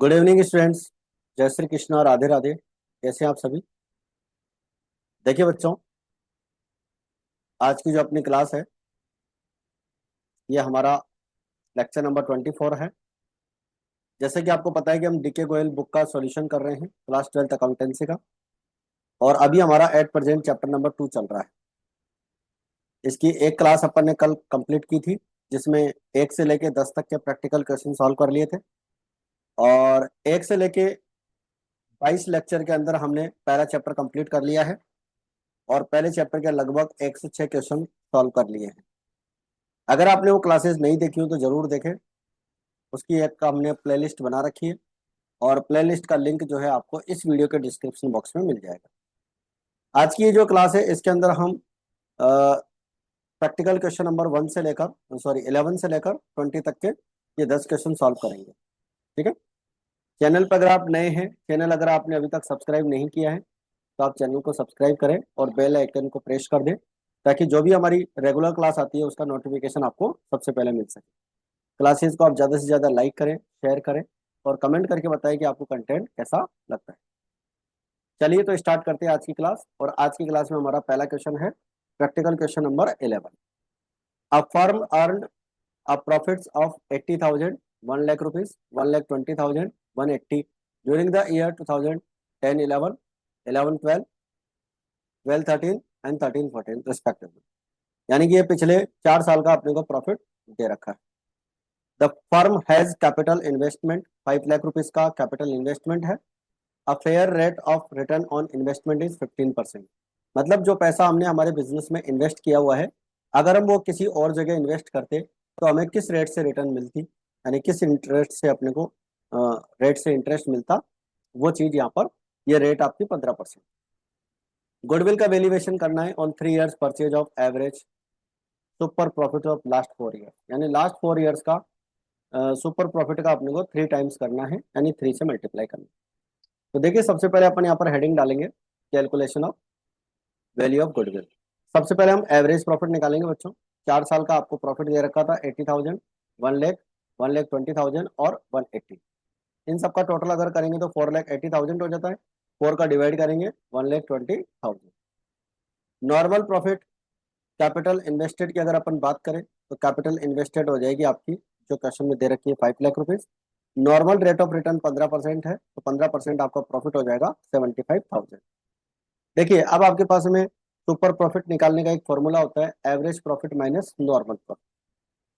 Good evening students. जय श्री कृष्ण और राधे राधे। कैसे हैं आप सभी? देखिए बच्चों, आज की जो अपनी क्लास है ये हमारा लेक्चर नंबर 24 है। जैसे कि आपको पता है कि हम डीके गोयल बुक का सॉल्यूशन कर रहे हैं क्लास 12th अकाउंटेंसी का। और अभी हमारा एट प्रेजेंट चैप्टर नंबर 2 चल रहा है। इसकी एक क्लास अपन ने कल कंप्लीट की थी, जिसमें 1 से लेके 10 तक के प्रैक्टिकल क्वेश्चन सॉल्व कर लिए थे। और 1 से लेके 22 लेक्चर के अंदर हमने पहला चैप्टर कंप्लीट कर लिया है। और पहले चैप्टर के लगभग 106 क्वेश्चन सॉल्व कर लिए हैं। अगर आपने वो क्लासेस नहीं देखी हो तो जरूर देखें। उसकी एक हमने प्लेलिस्ट बना रखी है, और प्लेलिस्ट का लिंक जो है आपको इस वीडियो के डिस्क्रिप्शन बॉक्स में मिल जाएगा। आज की ये जो क्लास है इसके अंदर हम प्रैक्टिकल क्वेश्चन नंबर 11 से लेकर 20 तक के ये 10 क्वेश्चन सॉल्व करेंगे। ठीक है। चैनल पर अगर आप नए हैं, चैनल अगर आपने अभी तक सब्सक्राइब नहीं किया है तो आप चैनल को सब्सक्राइब करें और बेल आइकन को प्रेस कर दें, ताकि जो भी हमारी रेगुलर क्लास आती है उसका नोटिफिकेशन आपको सबसे पहले मिल सके। क्लासेस को आप ज़्यादा से ज़्यादा लाइक करें, शेयर करें और कमेंट करके बताएं कि आपको कंटेंट कैसा लगता है। चलिए तो स्टार्ट करते हैं आज की क्लास। और आज की क्लास में हमारा पहला क्वेश्चन है practical question number 11। A firm earn a profits of 80,000, 1 lakh rupees, 1,20,000, 180 during the year 2010, 11, 11, 12, 12, 13 and 13, 14 respectively. यानी कि ये पिछले 4 साल का अपने को प्रॉफिट दे रखा है। The firm has capital investment, 5 lakh rupees का कैपिटल इन्वेस्टमेंट है। A fair rate of return on investment is 15%। मतलब जो पैसा हमने हमारे बिजनेस में इन्वेस्ट किया हुआ है, अगर हम वो किसी और जगह इन्वेस्ट करते तो हमें किस रेट से रिटर्न मिलती, यानी किस इंटरेस्ट से अपने को रेट से इंटरेस्ट मिलता, वो चीज यहाँ पर ये रेट आपकी 15%। गुडविल का वैल्यूएशन करना है on 3 years purchase of average super profit of last 4 year, यानी लास्ट 4 इयर्स का सुपर प्रॉफिट का अपने को 3 टाइम्स करना है, यानी 3 से मल्टीप्लाई करना है। तो देखिए सबसे पहले अपन यहाँ पर हेडिंग डालेंगे calculation of value of goodwill. सबसे पहले हम एवरेज प्रॉफिट निकालेंगे बच्चों। 4 साल का आपको प्रॉफिट दे रखा था 80,000, 1 लाख, 1,20,000 और 180। इन सबका टोटल अगर करेंगे तो 4,80,000 हो जाता है। 4 का डिवाइड करेंगे 1,20,000। नॉर्मल प्रॉफिट कैपिटल इन्वेस्टेड की अगर अपन बात करें तो कैपिटल इन्वेस्टेड हो जाएगी आपकी, जो क्वेश्चन में दे रखी है, 5 lakh rupees. Normal rate of return 15% है, तो 15% आपका प्रॉफिट हो जाएगा 75,000। देखिए अब आपके पास में सुपर प्रॉफिट निकालने का एक फॉर्मूला होता है, average profit minus normal profit.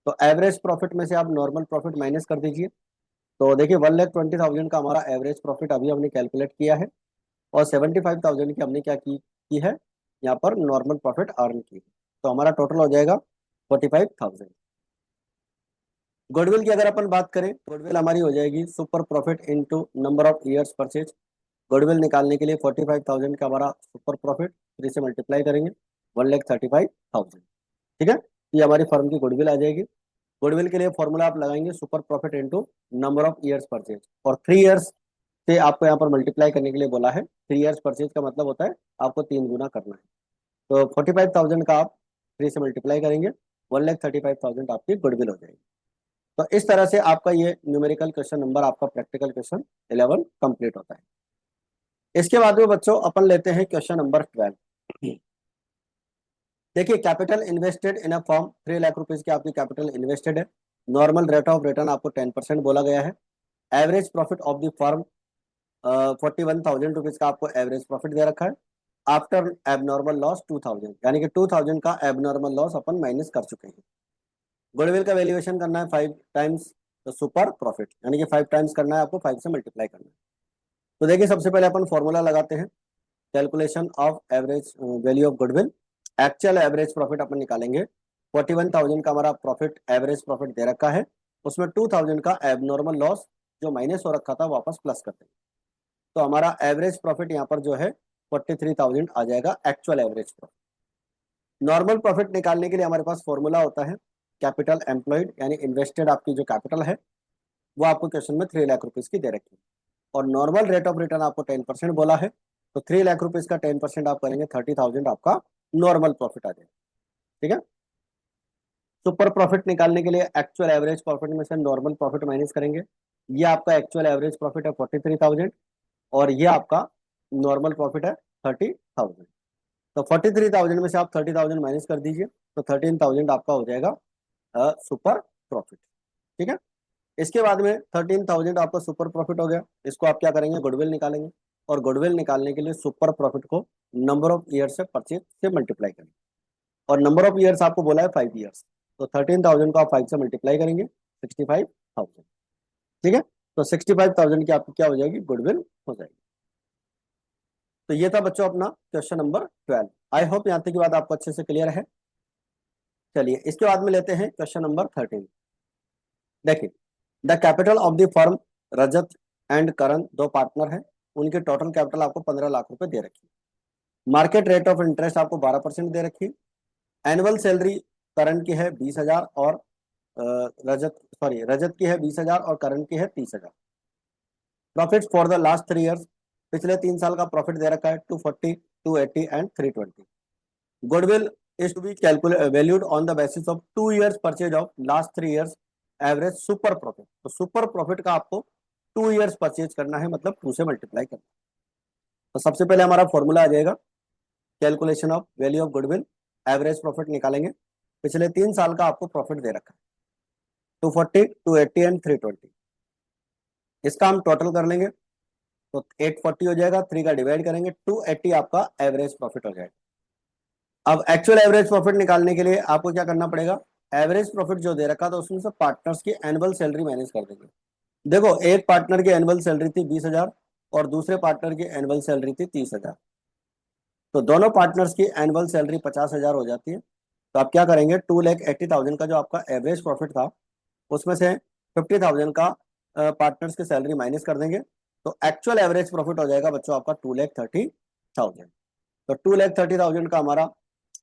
तो एवरेज प्रॉफिट में से आप नॉर्मल प्रॉफिट माइनस कर दीजिए। तो देखिए 1,20,000 का हमारा एवरेज प्रॉफिट अभी हमने कैलकुलेट किया है, और 75,000 की हमने क्या की है, यहाँ पर नॉर्मल प्रॉफिट अर्न की है। तो हमारा टोटल हो जाएगा 45,000। गुडविल की अगर अपन बात करें, गुडविल हमारी हो जाएगी super profit into number of years purchase. Goodwill निकालने के लिए 45,000 का हमारा सुपर प्रॉफिट 3 से मल्टीप्लाई करेंगे, 1,35,000। ठीक है, ये हमारी फर्म की गुडविल आ जाएगी। गुडविल के लिए फॉर्मूला आप लगाएंगे super profit into number of years purchase, और 3 इयर्स से आपको यहाँ पर मल्टीप्लाई करने के लिए बोला है। 3 इयर्स परचेज का मतलब होता है आपको 3 गुना करना है। तो 45,000 का आप 3 से मल्टीप्लाई करेंगे, 1,35,000 आपकी गुडविल हो जाएगी। तो इस तरह से आपका ये न्यूमेरिकल क्वेश्चन नंबर, आपका प्रैक्टिकल क्वेश्चन 11 कंप्लीट होता है। इसके बाद में बच्चों अपन लेते हैं क्वेश्चन नंबर 12। देखिए capital invested in a form, 3 lakh rupees की आपकी कैपिटल इन्वेस्टेड है। नॉर्मल रेट ऑफ रिटर्न आपको 10% बोला गया है। Average profit of the firm 41,000 rupees का आपको एवरेज प्रॉफिट दे रखा है। आफ्टर एबनॉर्मल लॉस 2,000, यानी कि 2,000 का एबनॉर्मल लॉस अपन माइनस कर चुके हैं। गुडविल का वैल्यूएशन करना है 5 टाइम्स सुपर प्रॉफिट, यानी कि 5 टाइम्स करना है आपको, 5 से मल्टीप्लाई करना है। तो देखिए सबसे पहले अपन फॉर्मूला लगाते हैं, calculation of average value of goodwill. Actual average profit अपन निकालेंगे। 41,000 का हमारा प्रॉफिट एवरेज प्रॉफिट दे रखा है, उसमें 2,000 का एबनॉर्मल लॉस जो माइनस हो रखा था वापस प्लस करते हैं। तो हमारा एवरेज प्रॉफिट यहाँ पर जो है 43,000 आ जाएगा, actual average profit. Normal profit निकालने के लिए हमारे पास फॉर्मूला होता है कैपिटल एम्प्लॉयड, यानी इन्वेस्टेड आपकी जो कैपिटल है वो आपको क्वेश्चन में 3 लाख रुपीज की दे रखी है। और नॉर्मल रेट ऑफ रिटर्न आपको 10% बोला है, तो 3 लाख रुपीज का 10% आप करेंगे 30,000 आपका नॉर्मल प्रॉफिट आ जाएगा। ठीक है। सुपर प्रॉफिट निकालने के लिए एक्चुअल एवरेज प्रॉफिट में से नॉर्मल प्रॉफिट माइनस करेंगे, ये आपका एक्चुअल एवरेज प्रॉफिट है 43,000 और ये आपका नॉर्मल प्रॉफिट है 30,000। तो 43,000 में से आप 30,000 माइनस कर दीजिए तो 13,000 आपका हो जाएगा सुपर प्रॉफिट। ठीक है, इसके बाद में 13,000 आपका सुपर प्रॉफिट हो गया। इसको आप क्या करेंगे, गुडविल निकालेंगे और गुडविल निकालने के लिए सुपर प्रॉफिट को नंबर ऑफ ईयर से परचेज से मल्टीप्लाई करेंगे और नंबर ऑफ ईयर्स आपको बोला है 5 ईयर्स। तो 13,000 को आप 5 से मल्टीप्लाई करेंगे 65,000। ठीक है, तो 65,000 की आपकी क्या हो जाएगी, गुडविल हो जाएगी। तो ये था बच्चों अपना क्वेश्चन नंबर 12। आई होप यहाँ तक की बात आपको अच्छे से क्लियर है। चलिए इसके बाद में लेते हैं क्वेश्चन नंबर 13। देखिए, the capital of the firm, Rajat and Karan दो पार्टनर हैं, उनकी टोटल कैपिटल आपको 15 लाख रुपए दे रखी है। मार्केट रेट ऑफ इंटरेस्ट आपको 12% दे रखी है। एनुअल सैलरी करण की है 20,000 और रजत की है 20,000 और करण की है 30,000। Profit for the last 3 years, पिछले 3 साल का प्रॉफिट दे रखा है 240, 280 and 320। Goodwill is to be valued on the basis of 2 years purchase of last 3 years average super profit. तो सुपर प्रॉफिट का आपको 2 ईयर्स परचेज करना है, मतलब 2 से मल्टीप्लाई करना है। तो सबसे पहले हमारा फॉर्मूला आ जाएगा calculation of value of goodwill, average profit निकालेंगे। पिछले 3 साल का आपको प्रॉफिट दे रखा है 240, 280 एंड 320। इसका हम टोटल कर लेंगे तो 840 हो जाएगा, 3 का डिवाइड करेंगे 280 आपका एवरेज प्रॉफिट हो जाएगा। अब एक्चुअल एवरेज प्रॉफिट निकालने के लिए आपको क्या करना पड़ेगा, एवरेज प्रॉफिट जो दे रखा था उसमें से पार्टनर्स की एनुअल सैलरी माइनस कर देंगे। देखो, एक पार्टनर की एनुअल सैलरी थी 20,000 और दूसरे पार्टनर की एनुअल सैलरी थी 30,000। तो दोनों पार्टनर्स की एनुअल सैलरी 50,000 हो जाती है। तो आप क्या करेंगे, 2,80,000 का जो आपका एवरेज प्रॉफिट था उसमें से 50,000 का पार्टनर्स की सैलरी माइनस कर देंगे। तो एक्चुअल एवरेज प्रॉफिट हो जाएगा बच्चों आपका 2,30,000। तो 2,30,000 का हमारा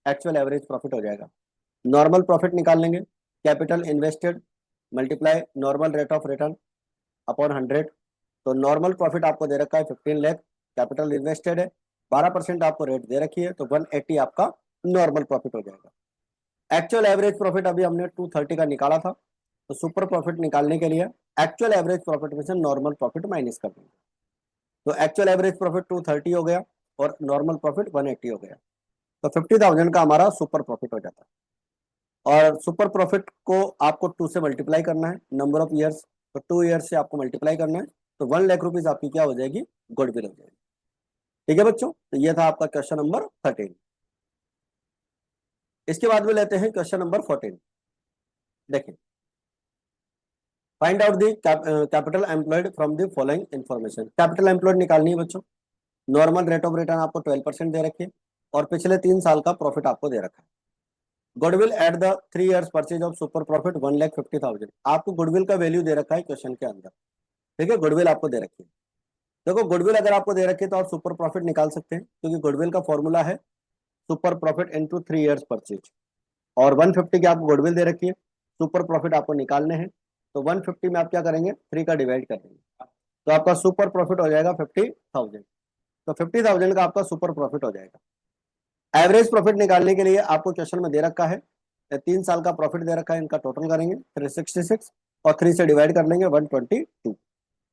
एक्चुअल एवरेज प्रॉफिट हो जाएगा। नॉर्मल प्रॉफिट निकाल लेंगे, capital invested multiply normal rate of return upon 100। तो नॉर्मल प्रॉफिट आपको दे रखा है 15 लाख, कैपिटल इन्वेस्टेड है 12% आपको रेट दे रखी है, तो 180 आपका नॉर्मल प्रॉफिट हो जाएगा। एक्चुअल एवरेज प्रॉफिट अभी हमने 230 का निकाला था, तो सुपर प्रॉफिट निकालने के लिए एक्चुअल एवरेज प्रॉफिट में से नॉर्मल प्रॉफिट माइनस कर देंगे। तो एक्चुअल एवरेज प्रॉफिट 230 हो गया और नॉर्मल प्रॉफिट 180 हो गया। तो 50,000 का हमारा सुपर प्रॉफिट हो जाता है। और सुपर प्रॉफिट को आपको 2 से मल्टीप्लाई करना है नंबर ऑफ ईयर्स, तो 2 ईयर्स से आपको मल्टीप्लाई करना है, तो 1 लाख रुपीज आपकी क्या हो जाएगी, गुडविल हो जाएगी। ठीक है बच्चों, तो ये था आपका क्वेश्चन नंबर 13। इसके बाद में लेते हैं क्वेश्चन नंबर 14। देखिए, find out the capital employed from the following information. Capital employed निकालनी है बच्चों। नॉर्मल रेट ऑफ रिटर्न आपको 12% दे रखी है और पिछले 3 साल का प्रॉफिट आपको दे रखा है। Goodwill at the 3 years purchase of super profit 1,50,000। आपको गुडविल का वैल्यू दे रखा है क्वेश्चन के अंदर। ठीक है, गुडविल आपको दे रखी है। देखो, गुडविल अगर आपको दे रखी है तो आप सुपर प्रॉफिट निकाल सकते हैं, क्योंकि गुडविल का फॉर्मूला है super profit into 3 years purchase. और 150 की आपको गुडविल दे रखी है, सुपर प्रॉफिट आपको निकालने हैं, तो 150 में आप क्या करेंगे, 3 का डिवाइड कर देंगे, तो आपका सुपर प्रॉफिट हो जाएगा 50,000। तो 50,000 का आपका सुपर प्रॉफिट हो जाएगा। एवरेज प्रॉफिट निकालने के लिए आपको क्वेश्चन में दे रखा है 3 साल का प्रॉफिट दे रखा है, इनका टोटल करेंगे 366 और 3 से डिवाइड कर लेंगे 122।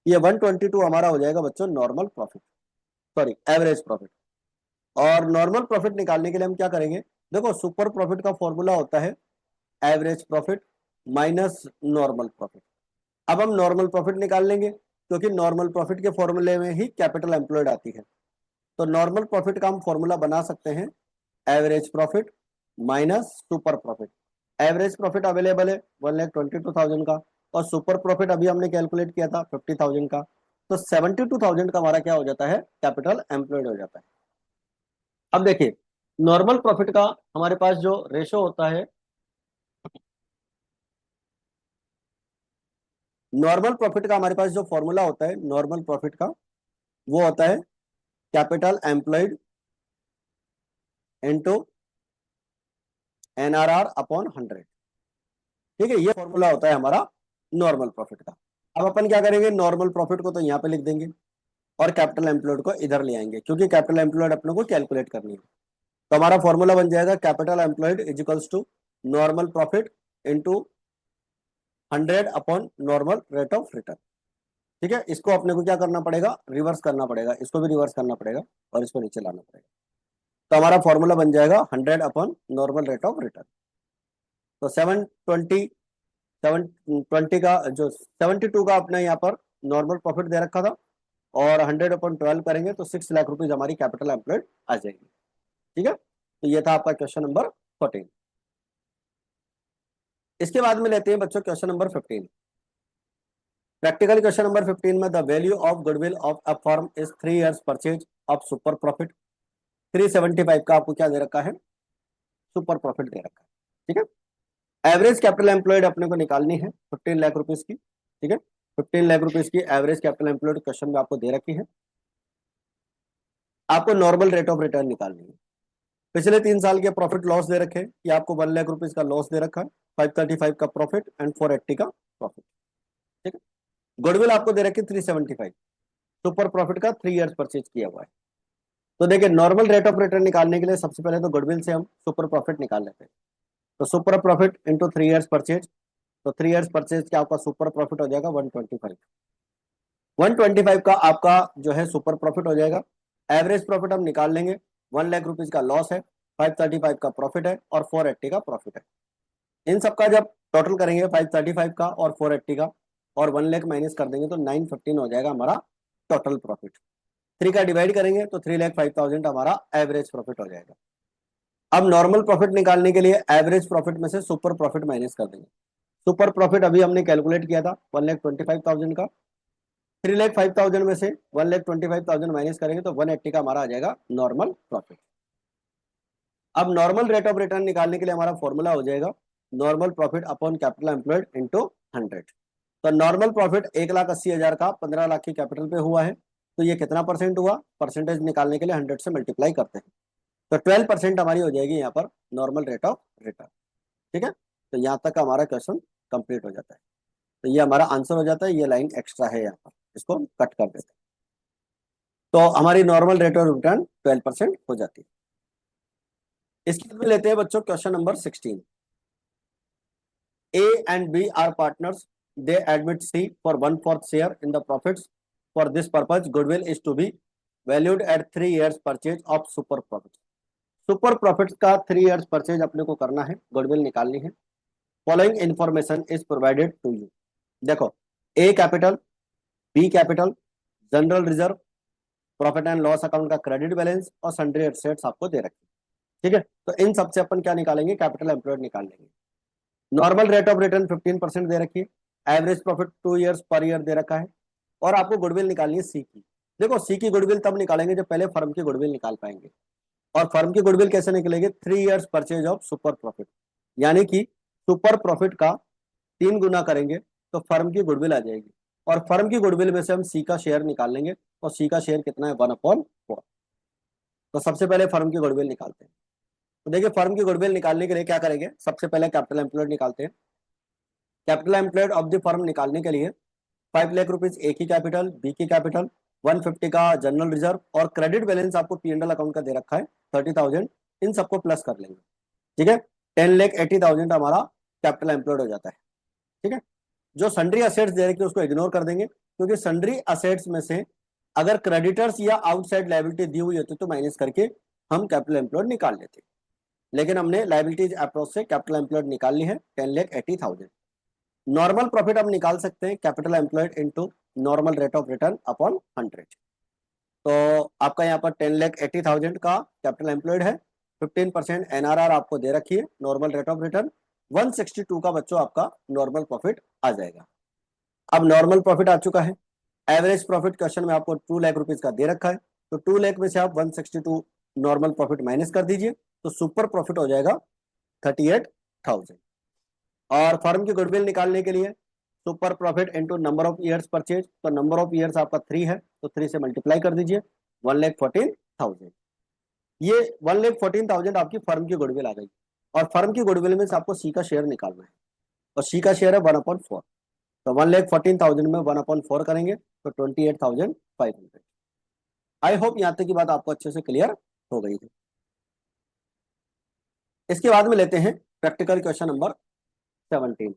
ये 122 हमारा हो जाएगा बच्चों normal profit, sorry average profit. और नॉर्मल प्रॉफिट निकालने के लिए हम क्या करेंगे, देखो सुपर प्रॉफिट का फॉर्मूला होता है average profit minus normal profit. अब हम नॉर्मल प्रॉफिट निकाल लेंगे, क्योंकि नॉर्मल प्रॉफिट के फॉर्मूले में ही कैपिटल एम्प्लॉयड आती है। तो नॉर्मल प्रॉफिट का हम फॉर्मूला बना सकते हैं average profit minus super profit. Average profit available है 1,22,000 का और सुपर प्रॉफिट अभी हमने कैलकुलेट किया था 50,000 का। तो 72,000 का हमारा क्या हो जाता है, कैपिटल एम्प्लॉयड हो जाता है। अब देखिए, नॉर्मल प्रॉफिट का हमारे पास जो रेशो होता है, नॉर्मल प्रॉफिट का हमारे पास जो फॉर्मूला होता है नॉर्मल प्रॉफिट का, वो होता है capital employed into NRR upon 100। ठीक है, ये फॉर्मूला होता है हमारा नॉर्मल प्रॉफिट का। अब अपन क्या करेंगे, नॉर्मल प्रॉफिट को तो यहाँ पे लिख देंगे और कैपिटल एम्प्लॉयड को इधर ले आएंगे, क्योंकि कैपिटल एम्प्लॉयड अपने को कैलकुलेट करनी है। तो हमारा फॉर्मूला बन जाएगा capital employed is equals to normal profit into 100 upon normal rate of return. ठीक है, इसको अपने को क्या करना पड़ेगा, रिवर्स करना पड़ेगा, इसको भी रिवर्स करना पड़ेगा और इसको नीचे लाना पड़ेगा। तो हमारा फॉर्मूला बन जाएगा 100 upon normal rate of return. तो 720 का जो 72 का अपना यहाँ पर नॉर्मल प्रॉफिट दे रखा था, और 100/12 करेंगे तो 6 लाख रुपीज हमारी कैपिटल एम्प्लॉयड आ जाएगी। ठीक है, तो ये था आपका क्वेश्चन नंबर 14। इसके बाद में लेते हैं बच्चों question number 15। Practical question number 15 में the value of goodwill of a firm is 3 years purchase of super profit. 375 का आपको क्या दे रखा है, सुपर प्रॉफिट दे रखा है। ठीक है, एवरेज कैपिटल एम्प्लॉयड अपने को निकालनी है 15 लाख रुपीज की। ठीक है, 15 लाख रुपीज की एवरेज कैपिटल एम्प्लॉयड क्वेश्चन में आपको दे रखी है। आपको नॉर्मल रेट ऑफ रिटर्न निकालनी है। पिछले 3 साल के प्रॉफिट लॉस दे रखे हैं कि आपको 1 लाख रुपीज का लॉस दे रखा है, 535 का प्रॉफिट एंड 480 का प्रॉफिट। ठीक है, गुडविल आपको दे रखी है 375, सुपर प्रॉफिट का 3 years परचेज किया हुआ है। तो देखिए, नॉर्मल रेट ऑफ रिटर्न निकालने के लिए सबसे पहले तो गुडविल से हम सुपर प्रॉफिट निकाल लेते हैं। तो super profit into 3 years purchase, तो 3 years परचेज क्या आपका सुपर प्रॉफिट हो जाएगा 125। 125 का आपका जो है सुपर प्रॉफिट हो जाएगा। एवरेज प्रॉफिट हम निकाल लेंगे, 1 लाख रुपीज का लॉस है, 535 का प्रॉफिट है और 480 का प्रॉफिट है। इन सबका जब टोटल करेंगे 535 का और 480 का और 1 लाख माइनस कर देंगे तो 915 हो जाएगा हमारा टोटल प्रॉफिट। 3 का डिवाइड करेंगे तो 3,05,000 हमारा एवरेज प्रॉफिट हो जाएगा। अब नॉर्मल प्रॉफिट निकालने के लिए एवरेज प्रॉफिट में से सुपर प्रॉफिट माइनस कर देंगे। सुपर प्रॉफिट अभी हमने कैलकुलेट किया था 1,25,000 का, 3,05,000 में से 1,25,000 माइनस करेंगे तो 180 का हमारा आ जाएगा नॉर्मल प्रॉफिट। अब नॉर्मल रेट ऑफ रिटर्न निकालने के लिए हमारा फॉर्मूला हो जाएगा normal profit upon capital employed into 100। तो नॉर्मल प्रॉफिट 1,80,000 का 15 लाख की कैपिटल पे हुआ है, तो ये कितना परसेंट हुआ, परसेंटेज निकालने के लिए 100 से मल्टीप्लाई करते हैं। तो 12% हमारी हो जाएगी यहाँ पर नॉर्मल रेट ऑफ रिटर्न। ठीक है, तो यहाँ तक हमारा क्वेश्चन कंप्लीट हो जाता है। तो ये हमारा आंसर हो जाता है, ये लाइन एक्स्ट्रा है यहाँ पर, इसको कट कर देते हैं। तो हमारी नॉर्मल रेट ऑफ रिटर्न 12% हो जाती है। इसके बाद में लेते हैं बच्चों question number 16। A and B are partners. They admit C for 1/4 share in the profits. For this purpose, goodwill is to be valued at 3 years purchase of super profits. Super profits का 3 years purchase अपने को करना है, goodwill निकालनी है। Following information is provided to you. देखो, A capital, B capital, general reserve, profit and loss account का credit balance और सन्ड्री एसेट्स आपको दे रखे। ठीक है, तो इन सबसे अपन क्या निकालेंगे, कैपिटल एम्प्लॉयड निकाल लेंगे। नॉर्मल रेट ऑफ रिटर्न 15% दे रखी है, average profit 2 years per year दे रखा है, और आपको गुडविल निकालनी है सी की। देखो, सी की गुडविल तब निकालेंगे जब पहले फर्म की गुडविल निकाल पाएंगे। और फर्म की गुडविल कैसे निकलेगी, 3 years purchase of super profit, यानी कि सुपर प्रॉफिट का 3 गुना करेंगे तो फर्म की गुडविल आ जाएगी। और फर्म की गुडविल में से हम सी का शेयर निकाल लेंगे, और सी का शेयर कितना है 1/4। तो सबसे पहले फर्म की गुडविल निकालते हैं। तो देखिए, फर्म की गुडविल निकालने के लिए क्या करेंगे, सबसे पहले कैपिटल एम्प्लॉयड निकालते हैं। Capital employed of the firm निकालने के लिए 5 लाख रुपीज ए की कैपिटल, बी की कैपिटल, 150 का जनरल रिजर्व और क्रेडिट बैलेंस आपको P&L अकाउंट का दे रखा है 30,000, इन सबको प्लस कर लेंगे। ठीक है, 10,80,000 हमारा कैपिटल एम्प्लॉयड हो जाता है। ठीक है, जो सन्ड्री असेट्स दे रखे उसको इग्नोर कर देंगे, क्योंकि सन्ड्री असेट्स में से अगर क्रेडिटर्स या आउटसाइड लायबिलिटी दी हुई होती तो माइनस करके हम कैपिटल एम्प्लॉयड निकाल लेते, लेकिन हमने लायबिलिटीज अप्रोच से कैपिटल एम्प्लॉयड निकाल ली है 10,80,000। नॉर्मल प्रॉफिट हम निकाल सकते हैं capital employed into normal rate of return upon 100। तो आपका यहाँ पर 10,80,000 का कैपिटल एम्प्लॉयड है, 15% NRR आपको दे रखी है, नॉर्मल रेट ऑफ रिटर्न 162 का बच्चों आपका नॉर्मल प्रॉफिट आ जाएगा। अब नॉर्मल प्रॉफिट आ चुका है। एवरेज प्रॉफिट क्वेश्चन में आपको 2 लाख रुपीज का दे रखा है, तो 2 लाख में से आप 162 नॉर्मल प्रॉफिट माइनस कर दीजिए, तो सुपर प्रॉफिट हो जाएगा 38,000। और फर्म की गुडविल निकालने के लिए super profit into number of years purchase, तो नंबर ऑफ ईयर्स आपका 3 है, तो 3 से मल्टीप्लाई कर दीजिए, 1,14,000। ये 1,14,000 आपकी फर्म की गुडविल आ गई। और फर्म की गुडविल में से आपको सी का शेयर निकालना है, और सी का शेयर है 1/4। तो 1,14,000 में 1/4 करेंगे तो 28,500। आई होप यहाँ तक की बात आपको अच्छे से क्लियर हो गई है। इसके बाद में लेते हैं practical question number 17।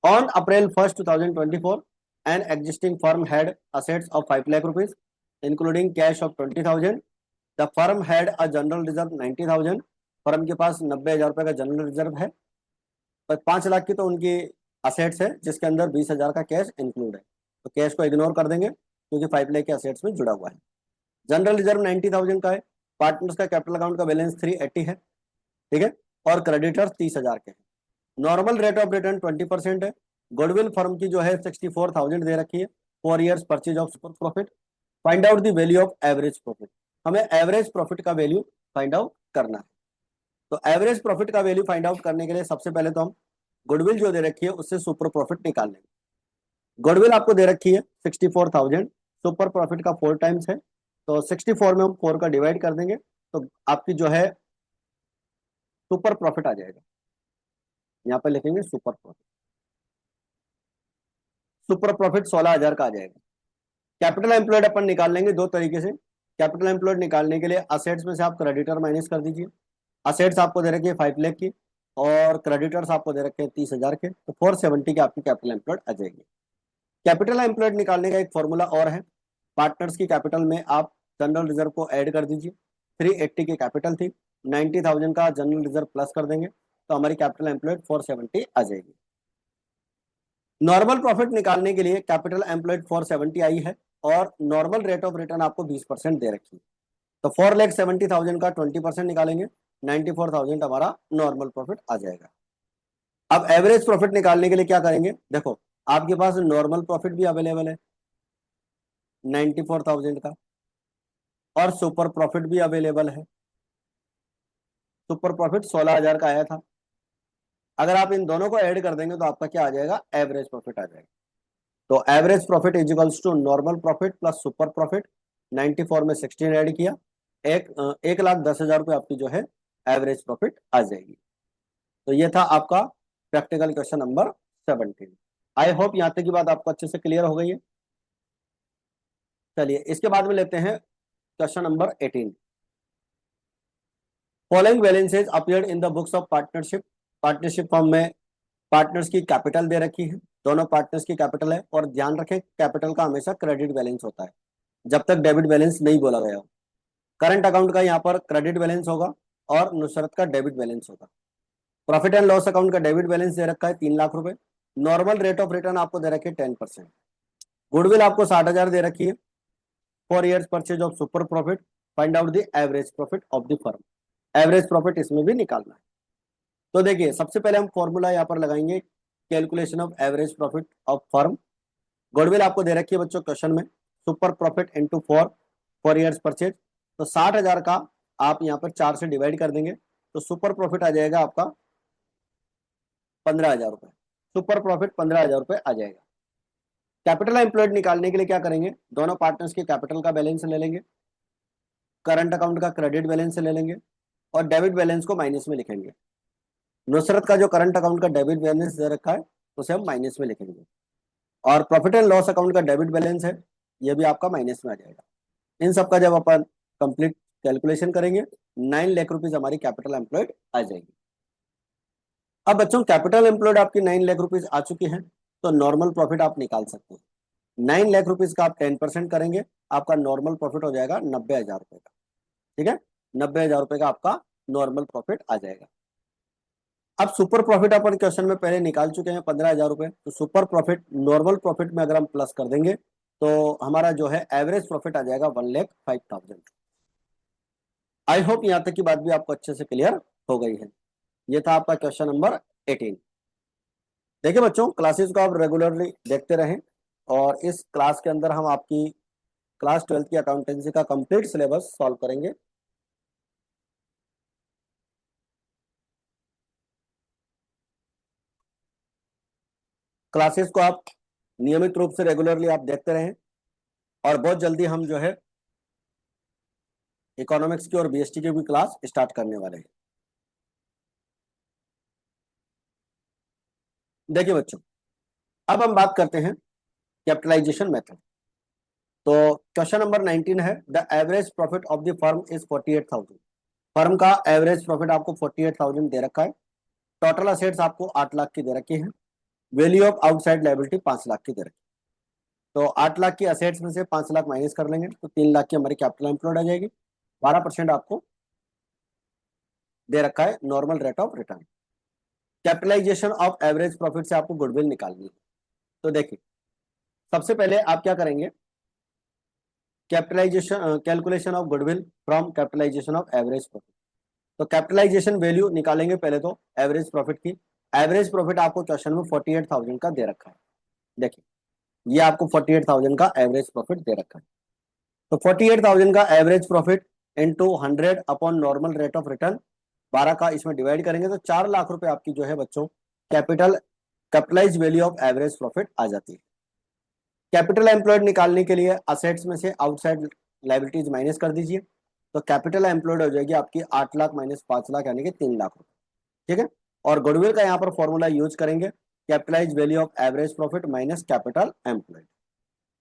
On April 1, 2024 an existing firm had assets of 5 lakh rupees including cash of 20,000। The firm had a general reserve 90,000। Firm के पास 90,000 रुपए का जनरल रिजर्व है, पर 5 लाख की तो उनकी असेट्स है जिसके अंदर 20,000 का कैश इंक्लूड है, तो कैश को इग्नोर कर देंगे क्योंकि 5 लाख के असेट्स में जुड़ा हुआ है। जनरल रिजर्व 90,000 का है, पार्टनर्स का कैपिटल अकाउंट का बैलेंस 380 है, ठीक है, और क्रेडिटर्स 30,000 के हैं। नॉर्मल रेट ऑफ रिटर्न 20% है। गुडविल फर्म की जो है 64,000 दे रखी है, 4 years purchase of super profit. Find out the value of average profit, हमें एवरेज प्रॉफिट का वैल्यू फाइंड आउट करना है। तो एवरेज प्रॉफिट का वैल्यू फाइंड आउट करने के लिए सबसे पहले तो हम गुडविल जो दे रखी है उससे सुपर प्रॉफिट निकाल लेंगे। गुडविल आपको दे रखी है 64,000, सुपर प्रॉफिट का 4 टाइम्स है, तो 64 में हम 4 का डिवाइड कर देंगे तो आपकी जो है सुपर प्रॉफिट आ जाएगा। यहाँ पर लिखेंगे सुपर प्रॉफिट। सुपर प्रॉफिट 16,000 का आ जाएगा। कैपिटल एम्प्लॉयड अपन निकाल लेंगे दो तरीके से। कैपिटल एम्प्लॉयड निकालने के लिए असेट्स में से आप क्रेडिटर माइनस कर दीजिए। असेट्स आपको दे रखी है 5 लाख की और क्रेडिटर्स आपको दे रखे हैं 30,000 के, तो 470 की आपकी कैपिटल एम्प्लॉयड आ जाएगी। कैपिटल एम्प्लॉयड निकालने का एक फॉर्मूला और है। पार्टनर्स की कैपिटल में आप जनरल रिजर्व को ऐड कर दीजिए। 380 की कैपिटल थी, 90,000 का जनरल रिजर्व प्लस कर देंगे तो हमारी कैपिटल एम्प्लॉयड 470 आ जाएगी। नॉर्मल प्रॉफिट निकालने के लिए कैपिटल एम्प्लॉयड 470 आई है और नॉर्मल रेट ऑफ रिटर्न आपको 20% दे रखी है, तो 4,70,000 का 20% निकालेंगे, 94,000 हमारा नॉर्मल प्रॉफिट आ जाएगा। अब एवरेज प्रॉफिट निकालने के लिए क्या करेंगे, देखो आपके पास नॉर्मल प्रॉफिट भी अवेलेबल है 94,000 का और सुपर प्रॉफिट भी अवेलेबल है। सुपर प्रॉफिट 16,000 का आया था, अगर आप इन दोनों को ऐड कर देंगे तो आपका क्या आ जाएगा, एवरेज प्रॉफिट आ जाएगा। तो average profit is equals to normal profit plus super profit. 94 में 16 ऐड किया, 1,10,000 रुपये आपकी जो है एवरेज प्रॉफिट आ जाएगी। तो ये था आपका practical question number 17। I hope यहाँ तक की बात आपको अच्छे से क्लियर हो गई है। चलिए इसके बाद में लेते हैं question number 18। Following balances appeared in the books of partnership. Partnership form में पार्टनर्स की कैपिटल दे रखी है, दोनों पार्टनर्स की कैपिटल है, और ध्यान रखें कैपिटल का हमेशा क्रेडिट बैलेंस होता है जब तक डेबिट बैलेंस नहीं बोला गया हो। करंट अकाउंट का यहाँ पर क्रेडिट बैलेंस होगा और नुसरत का डेबिट बैलेंस होगा। प्रॉफिट एंड लॉस अकाउंट का डेबिट बैलेंस दे रखा है 3 लाख रुपए। नॉर्मल रेट ऑफ रिटर्न आपको दे रखी है 10%। गुडविल आपको 60,000 दे रखी है। 4 years purchase of super profit. Find out the average profit of the firm. Average profit इसमें भी निकालना है। तो देखिए सबसे पहले हम फॉर्मूला यहाँ पर लगाएंगे, calculation of average profit of firm. Goodwill आपको दे रखी है बच्चों क्वेश्चन में, super profit into 4 years purchase, तो 60,000 का आप यहाँ पर 4 से डिवाइड कर देंगे तो सुपर प्रॉफिट आ जाएगा आपका 15,000 रुपये। सुपर प्रॉफिट 15,000 रुपये आ जाएगा। कैपिटल एम्प्लॉयड निकालने के लिए क्या करेंगे, दोनों पार्टनर्स के कैपिटल का बैलेंस ले लेंगे, करंट अकाउंट का क्रेडिट बैलेंस ले लेंगे और डेबिट बैलेंस को माइनस में लिखेंगे। नुसरत का जो करंट अकाउंट का डेबिट बैलेंस दे रखा है उसे हम माइनस में लिखेंगे, और प्रॉफिट एंड लॉस अकाउंट का डेबिट बैलेंस है ये भी आपका माइनस में आ जाएगा। इन सब का जब अपन कंप्लीट कैलकुलेशन करेंगे 9 लाख रुपीज हमारी कैपिटल एम्प्लॉयड आ जाएगी। अब बच्चों कैपिटल एम्प्लॉयड आपकी 9 लाख रुपीज आ चुकी है, तो नॉर्मल प्रॉफिट आप निकाल सकते हैं। 9 लाख रुपीज का आप 10% करेंगे, आपका नॉर्मल प्रॉफिट हो जाएगा 90,000 रुपए का। ठीक है, 90,000 रुपए का आपका नॉर्मल प्रॉफिट आ जाएगा। अब सुपर प्रॉफिट अपन क्वेश्चन में पहले निकाल चुके हैं 15,000 रुपए, तो सुपर प्रॉफिट नॉर्मल प्रॉफिट में अगर हम प्लस कर देंगे तो हमारा जो है एवरेज प्रॉफिट आ जाएगा 1,05,000। आई होप यहाँ तक की बात भी आपको अच्छे से क्लियर हो गई है। ये था आपका क्वेश्चन नंबर 18। देखिए बच्चों क्लासेस को आप रेगुलरली देखते रहें, और इस क्लास के अंदर हम आपकी क्लास 12th की अकाउंटेंसी का कंप्लीट सिलेबस सॉल्व करेंगे। क्लासेस को आप नियमित रूप से रेगुलरली आप देखते रहें, और बहुत जल्दी हम जो है इकोनॉमिक्स की और बीएसटी की भी क्लास स्टार्ट करने वाले हैं। देखिए बच्चों अब हम बात करते हैं कैपिटलाइजेशन मेथड। तो क्वेश्चन नंबर 19 है, the average profit of the firm is 48,000। Firm का एवरेज प्रॉफिट आपको 48,000 दे रखा है। टोटल असेट्स आपको 8 लाख की दे रखी है। Value of outside liability 5 lakh की दे रखी है। तो 8 लाख की असेट्स में से 5 लाख माइनस कर लेंगे तो 3 लाख की हमारी कैपिटल एम्प्लॉयड आ जाएगी। 12% आपको दे रखा है normal rate of return. Capitalisation of average profit से आपको गुडविल निकालनी है। तो देखिए सबसे पहले आप क्या करेंगे, capitalisation calculation of goodwill from capitalisation of average profit. तो कैपिटलाइजेशन वैल्यू निकालेंगे पहले तो एवरेज प्रॉफिट की। एवरेज प्रॉफिट आपको क्वेश्चन में 48,000 का दे रखा है। देखिए ये आपको 48,000 का एवरेज प्रॉफिट दे रखा है। तो 48,000 का average profit into 100 upon normal rate of return 12 का इसमें डिवाइड करेंगे तो 4 लाख रुपए आपकी जो है बच्चों capitalise value of average profit आ जाती है। कैपिटल एम्प्लॉयड निकालने के लिए असेट्स में से आउटसाइड लाइबिलिटीज माइनस कर दीजिए। तो कैपिटल एम्प्लॉयड हो जाएगी आपकी 8 लाख माइनस 5 लाख यानी कि 3 लाख रुपए। ठीक है, और गुडविल का यहाँ पर फॉर्मूला यूज करेंगे capitalise value of average profit minus capital employed.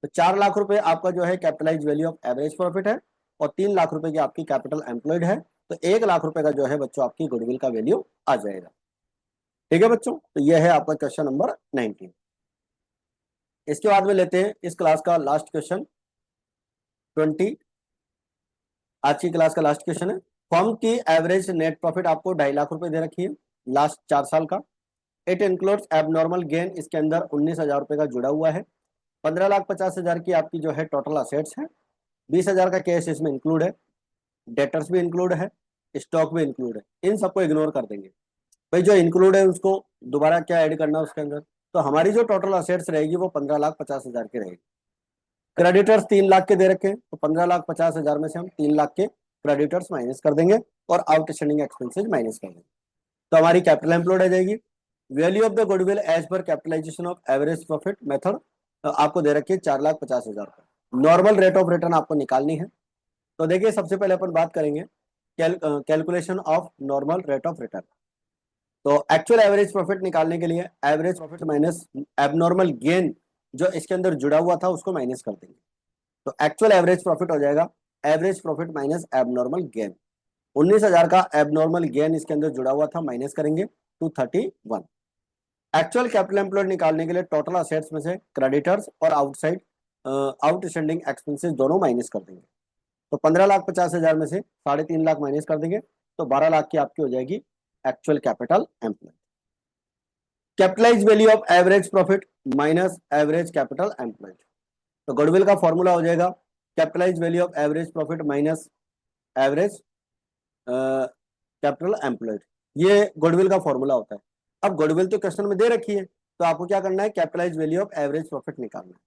तो 4 लाख रुपए आपका जो है capitalise value of average profit है और 3 लाख रुपए की आपकी कैपिटल एम्प्लॉयड है। तो 1 लाख रुपए का जो है बच्चों आपकी गुडविल का वैल्यू आ जाएगा। ठीक है बच्चों, तो यह है आपका क्वेश्चन नंबर 19। इसके बाद में लेते हैं इस क्लास का लास्ट क्वेश्चन 20। आज की क्लास का लास्ट क्वेश्चन है, फर्म की एवरेज नेट प्रॉफिट आपको 2.5 लाख रुपए दे रखी है लास्ट 4 साल का। इट इंक्लूड्स एबनॉर्मल गेन, इसके अंदर 19,000 रुपए का जुड़ा हुआ है। 15,50,000 की आपकी जो है टोटल असेट्स है। 20,000 का कैश इसमें इंक्लूड है, डेटर्स भी इंक्लूड है, स्टॉक भी इंक्लूड है। इन सबको इग्नोर कर देंगे भाई, जो इंक्लूड है उसको दोबारा क्या ऐड करना है उसके अंदर। तो हमारी जो टोटल असेट्स रहेगी वो 15,50,000 की रहेगी। क्रेडिटर्स 3 लाख के दे रखे हैं तो 15,50,000 में से हम 3 लाख के क्रेडिटर्स माइनस कर देंगे और आउटस्टैंडिंग एक्सपेंसेस माइनस कर देंगे। तो हमारी कैपिटल एम्प्लॉयड आ जाएगी। Value of the goodwill as per capitalisation of average profit method आपको दे रखी है 4,50,000 का। नॉर्मल रेट ऑफ रिटर्न आपको निकालनी है। तो देखिए सबसे पहले अपन बात करेंगे calculation of normal rate of return. तो एक्चुअल एवरेज प्रॉफिट निकालने के लिए average profit minus abnormal gain जो इसके अंदर जुड़ा हुआ था उसको माइनस कर देंगे। तो एक्चुअल एवरेज प्रॉफिट हो जाएगा average profit minus abnormal gain. 19,000 का एबनॉर्मल गेन इसके अंदर जुड़ा हुआ था, माइनस करेंगे 231। एक्चुअल कैपिटल एम्प्लॉयड निकालने के लिए टोटल असेट्स में से क्रेडिटर्स और आउटस्टैंडिंग एक्सपेंसेस दोनों माइनस कर देंगे। तो 15,50,000 में से 3.5 लाख माइनस कर देंगे तो 12 लाख की आपकी हो जाएगी actual capital employed. Capitalise value of average profit minus average capital employed. तो गुडविल का फॉर्मूला हो जाएगा capitalise value of average profit minus average capital employed. ये गुडविल का फॉर्मूला होता है। अब गुडविल तो क्वेश्चन में दे रखी है तो आपको क्या करना है, capitalise value of average profit निकालना है।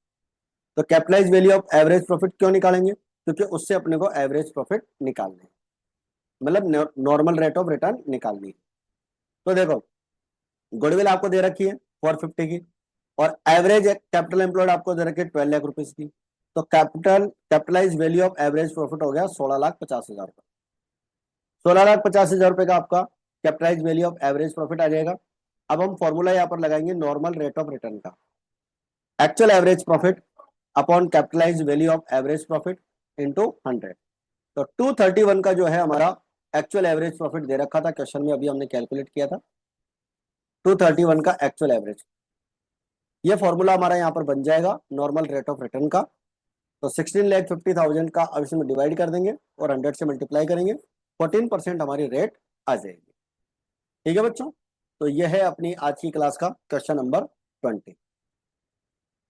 तो capitalise value of average profit क्यों निकालेंगे, क्योंकि उससे अपने को एवरेज प्रॉफिट निकालना है, मतलब नॉर्मल रेट ऑफ रिटर्न निकालनी है। तो देखो गुडविल आपको दे रखी है 450 की और एवरेज कैपिटल एम्प्लॉयड आपको दे रखी है 12 लाख रुपीज की। तो capitalise value of average profit हो गया 16,50,000 का। 16,50,000 रुपए का आपका capitalise value of average profit आ जाएगा। अब हम फॉर्मूला यहाँ पर लगाएंगे नॉर्मल रेट ऑफ रिटर्न का, actual average profit upon capitalise value of average profit into 100। तो 231 का जो है हमारा एक्चुअल एवरेज प्रॉफिट दे रखा था क्वेश्चन में, अभी हमने कैलकुलेट किया था 231 का एक्चुअल एवरेज। ये फॉर्मूला हमारा यहाँ पर बन जाएगा नॉर्मल रेट ऑफ रिटर्न का। तो 16,50,000 का अब इसमें डिवाइड कर देंगे और 100 से मल्टीप्लाई करेंगे, 14% हमारी रेट आ जाएगी। ठीक है बच्चों, तो यह है अपनी आज की क्लास का क्वेश्चन नंबर 20।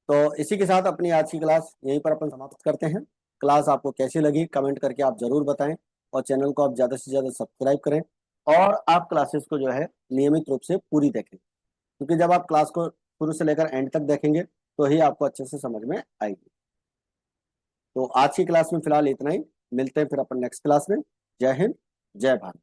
तो इसी के साथ अपनी आज की क्लास यहीं पर अपन समाप्त करते हैं। क्लास आपको कैसी लगी कमेंट करके आप जरूर बताएं और चैनल को आप ज़्यादा से ज़्यादा सब्सक्राइब करें और आप क्लासेस को जो है नियमित रूप से पूरी देखें, क्योंकि जब आप क्लास को शुरू से लेकर एंड तक देखेंगे तो ही आपको अच्छे से समझ में आएगी। तो आज की क्लास में फिलहाल इतना ही, मिलते हैं फिर अपन नेक्स्ट क्लास में। जय हिंद, जय भारत।